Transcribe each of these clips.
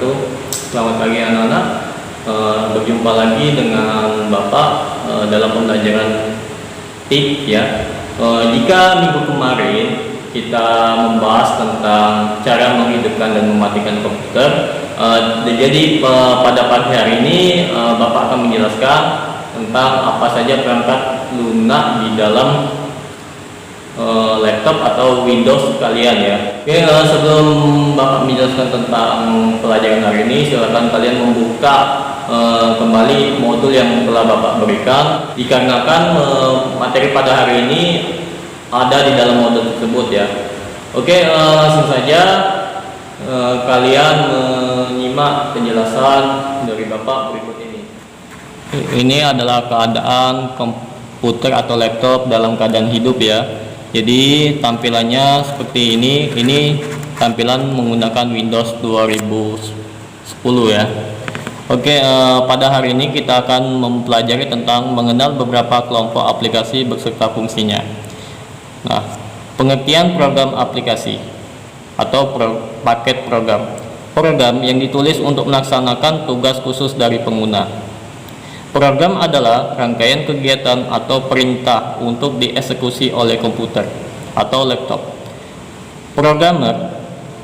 wabarakatuh. Selamat pagi anak-anak. Berjumpa lagi dengan Bapak dalam pembelajaran TIK ya. Jika minggu kemarin kita membahas tentang cara menghidupkan dan mematikan komputer, jadi pada pagi hari ini Bapak akan menjelaskan tentang apa saja perangkat lunak di dalam laptop atau Windows kalian ya. Oke, sebelum Bapak menjelaskan tentang pelajaran hari ini, silakan kalian membuka kembali modul yang telah Bapak berikan, dikarenakan materi pada hari ini ada di dalam modul tersebut ya. Oke, langsung saja kalian menyimak penjelasan dari Bapak berikut ini. Ini adalah keadaan komputer atau laptop dalam keadaan hidup ya. Jadi tampilannya seperti ini tampilan menggunakan Windows 2010 ya. Oke, pada hari ini kita akan mempelajari tentang mengenal beberapa kelompok aplikasi beserta fungsinya. Nah, pengertian program aplikasi atau paket program. Program yang ditulis untuk melaksanakan tugas khusus dari pengguna. Program adalah rangkaian kegiatan atau perintah untuk dieksekusi oleh komputer atau laptop. Programmer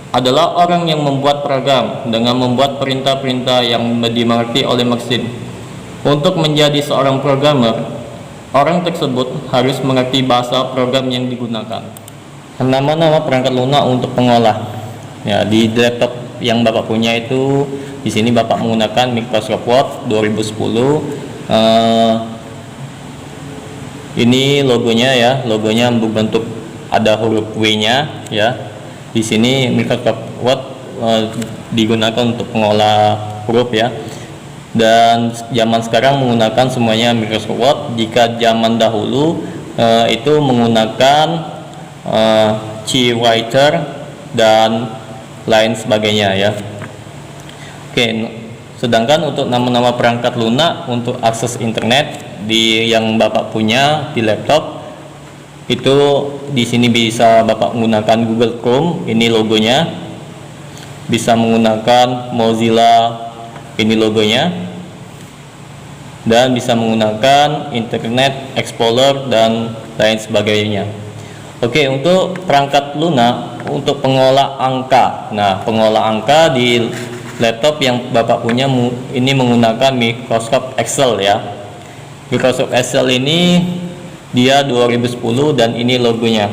adalah orang yang membuat program dengan membuat perintah-perintah yang dimengerti oleh mesin. Untuk menjadi seorang programmer, orang tersebut harus mengerti bahasa program yang digunakan. Nama-nama perangkat lunak untuk pengolah. Ya, di laptop yang Bapak punya itu, di sini Bapak menggunakan Microsoft Word 2010. Ini logonya ya, logonya berbentuk ada huruf W-nya ya. Di sini Microsoft Word digunakan untuk pengolah huruf ya. Dan zaman sekarang menggunakan semuanya Microsoft Word. Jika zaman dahulu itu menggunakan CWriter dan lain sebagainya ya. Oke, sedangkan untuk nama-nama perangkat lunak untuk akses internet yang Bapak punya di laptop itu di sini bisa Bapak menggunakan Google Chrome, ini logonya. Bisa menggunakan Mozilla, ini logonya. Dan bisa menggunakan Internet Explorer dan lain sebagainya. Oke, untuk perangkat lunak untuk pengolah angka. Nah, pengolah angka di laptop yang Bapak punya ini menggunakan Microsoft Excel ya. Microsoft Excel ini dia 2010 dan ini logonya.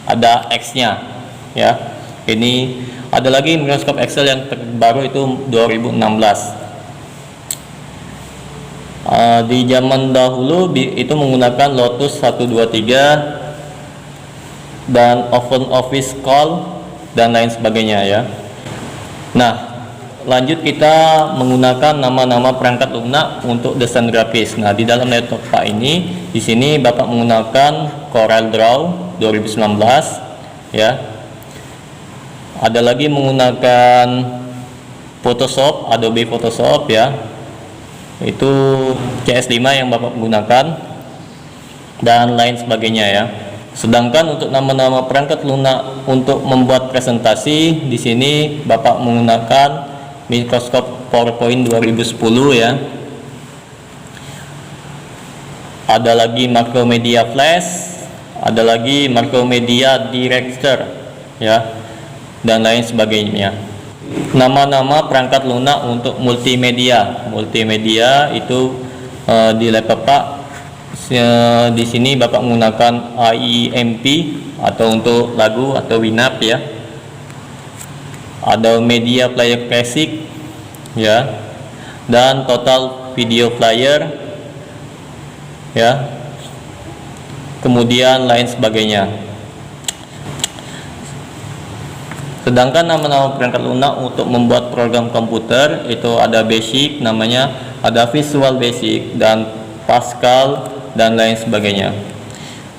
Ada X-nya ya. Ini ada lagi Microsoft Excel yang terbaru itu 2016. Di zaman dahulu itu menggunakan Lotus 123 dan Open Office Call dan lain sebagainya ya. Nah, lanjut kita menggunakan nama-nama perangkat lunak untuk desain grafis. Nah, di dalam laptop Pak ini, di sini Bapak menggunakan Corel Draw 2019 ya. Ada lagi menggunakan Photoshop, Adobe Photoshop ya. Itu CS5 yang Bapak gunakan dan lain sebagainya ya. Sedangkan untuk nama-nama perangkat lunak untuk membuat presentasi, di sini Bapak menggunakan Microsoft PowerPoint 2010 ya. Ada lagi Macromedia Flash, ada lagi Macromedia Director ya, dan lain sebagainya. Nama-nama perangkat lunak untuk multimedia. Multimedia itu di laptop Pak. Di sini Bapak menggunakan AIMP atau untuk lagu atau Winamp ya. Ada Media Player Classic ya, dan Total Video Player ya, kemudian lain sebagainya. Sedangkan nama-nama perangkat lunak untuk membuat program komputer itu ada Basic, namanya ada Visual Basic dan Pascal dan lain sebagainya.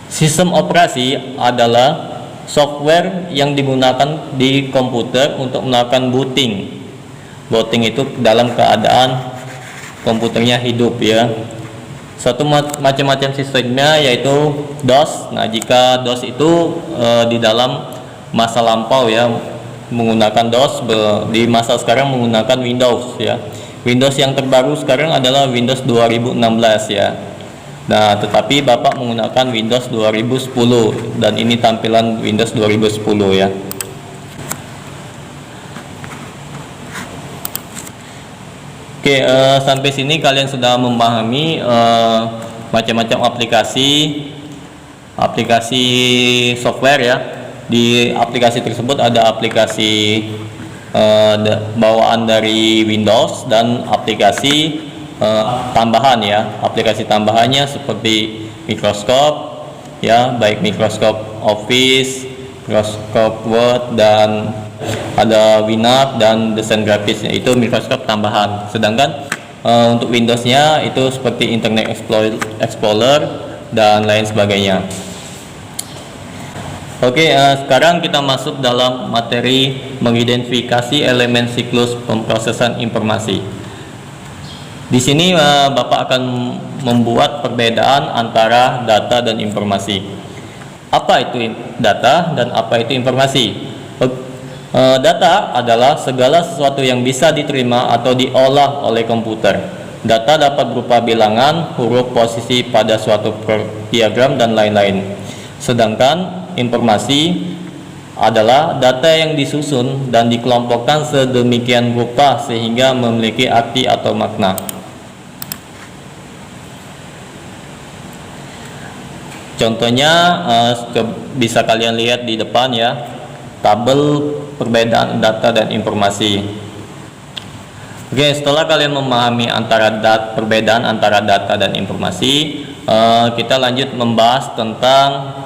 Sistem operasi adalah software yang digunakan di komputer untuk melakukan booting. Booting itu dalam keadaan komputernya hidup ya. Satu macam-macam sistemnya yaitu DOS. Nah, jika DOS itu di dalam masa lampau ya, menggunakan DOS, di masa sekarang menggunakan Windows ya. Windows yang terbaru sekarang adalah Windows 2016 ya. Nah, tetapi Bapak menggunakan Windows 2010 dan ini tampilan Windows 2010 ya. Oke, sampai sini kalian sudah memahami macam-macam aplikasi software ya. Di aplikasi tersebut ada aplikasi bawaan dari Windows dan aplikasi tambahan ya. Aplikasi tambahannya seperti Microsoft ya, baik Microsoft Office, Microsoft Word, dan ada Winamp dan desain grafisnya, itu Microsoft tambahan. Sedangkan untuk Windowsnya itu seperti Internet Explorer dan lain sebagainya. Oke, sekarang kita masuk dalam materi mengidentifikasi elemen siklus pemrosesan informasi. Di sini Bapak akan membuat perbedaan antara data dan informasi. Apa itu data dan apa itu informasi? Data adalah segala sesuatu yang bisa diterima atau diolah oleh komputer. Data dapat berupa bilangan, huruf, posisi pada suatu diagram, dan lain-lain. Sedangkan informasi adalah data yang disusun dan dikelompokkan sedemikian rupa sehingga memiliki arti atau makna. Contohnya bisa kalian lihat di depan ya, tabel perbedaan data dan informasi. Oke, setelah kalian memahami perbedaan antara data dan informasi, kita lanjut membahas tentang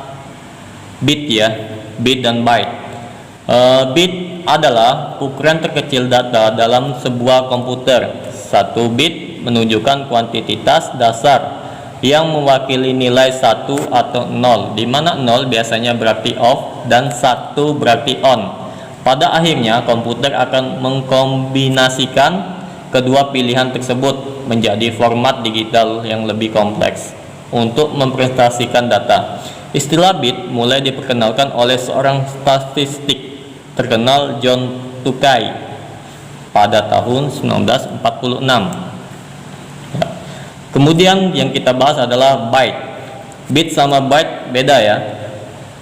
bit ya, bit dan byte. Bit adalah ukuran terkecil data dalam sebuah komputer. Satu bit menunjukkan kuantitas dasar yang mewakili nilai 1 atau 0, di mana 0 biasanya berarti off dan 1 berarti on. Pada akhirnya komputer akan mengkombinasikan kedua pilihan tersebut menjadi format digital yang lebih kompleks untuk mempresentasikan data. Istilah bit mulai diperkenalkan oleh seorang statistik terkenal, John Tukey, pada tahun 1946. Kemudian yang kita bahas adalah byte. Bit sama byte beda ya,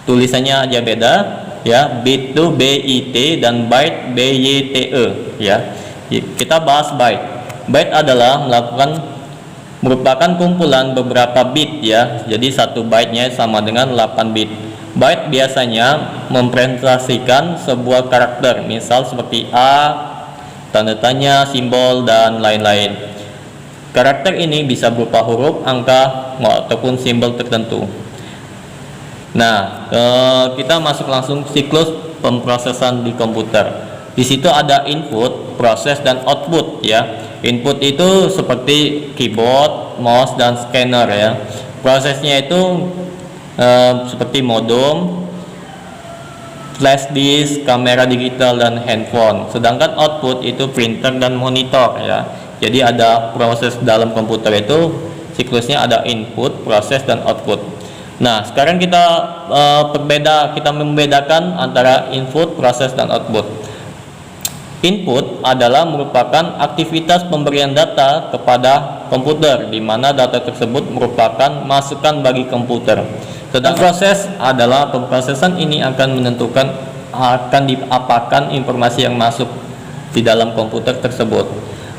tulisannya aja beda ya. Bit itu BIT dan byte BYTE ya. Kita bahas byte. Byte adalah merupakan kumpulan beberapa bit ya. Jadi satu byte-nya sama dengan 8 bit. Byte biasanya mempresentasikan sebuah karakter, misal seperti A, tanda tanya, simbol, dan lain-lain. Karakter ini bisa berupa huruf, angka, ataupun simbol tertentu. Nah, kita masuk langsung siklus pemrosesan di komputer. Di situ ada input, proses, dan output ya. Input itu seperti keyboard, mouse, dan scanner ya. Prosesnya itu seperti modem, flash disk, kamera digital, dan handphone. Sedangkan output itu printer dan monitor ya. Jadi ada proses dalam komputer itu siklusnya ada input, proses, dan output. Nah, sekarang kita membedakan antara input, proses, dan output. Input adalah merupakan aktivitas pemberian data kepada komputer, di mana data tersebut merupakan masukan bagi komputer. Sedangkan proses adalah pemrosesan ini akan menentukan akan diapakan informasi yang masuk di dalam komputer tersebut.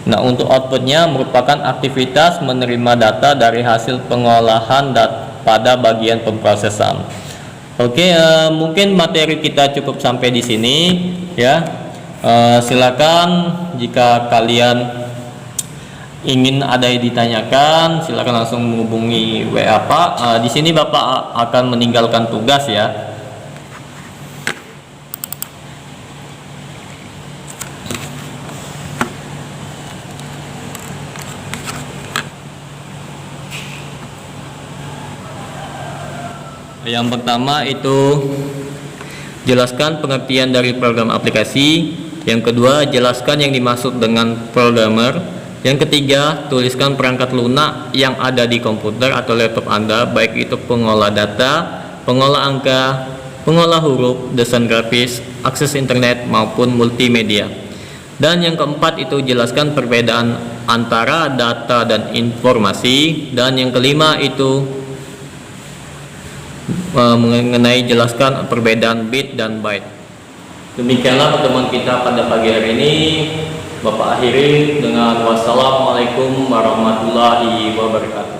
Nah, untuk outputnya merupakan aktivitas menerima data dari hasil pengolahan pada bagian pemrosesan. Oke, mungkin materi kita cukup sampai di sini ya. Silakan jika kalian ingin ada yang ditanyakan, silakan langsung menghubungi WA Pak. Di sini Bapak akan meninggalkan tugas ya. Yang pertama itu jelaskan pengertian dari program aplikasi. Yang kedua, jelaskan yang dimaksud dengan programmer. Yang ketiga, tuliskan perangkat lunak yang ada di komputer atau laptop Anda, baik itu pengolah data, pengolah angka, pengolah huruf, desain grafis, akses internet maupun multimedia. Dan yang keempat itu jelaskan perbedaan antara data dan informasi. Dan yang kelima itu mengenai jelaskan perbedaan bit dan byte. Demikianlah pertemuan kita pada pagi hari ini. Bapak akhiri dengan wassalamualaikum warahmatullahi wabarakatuh.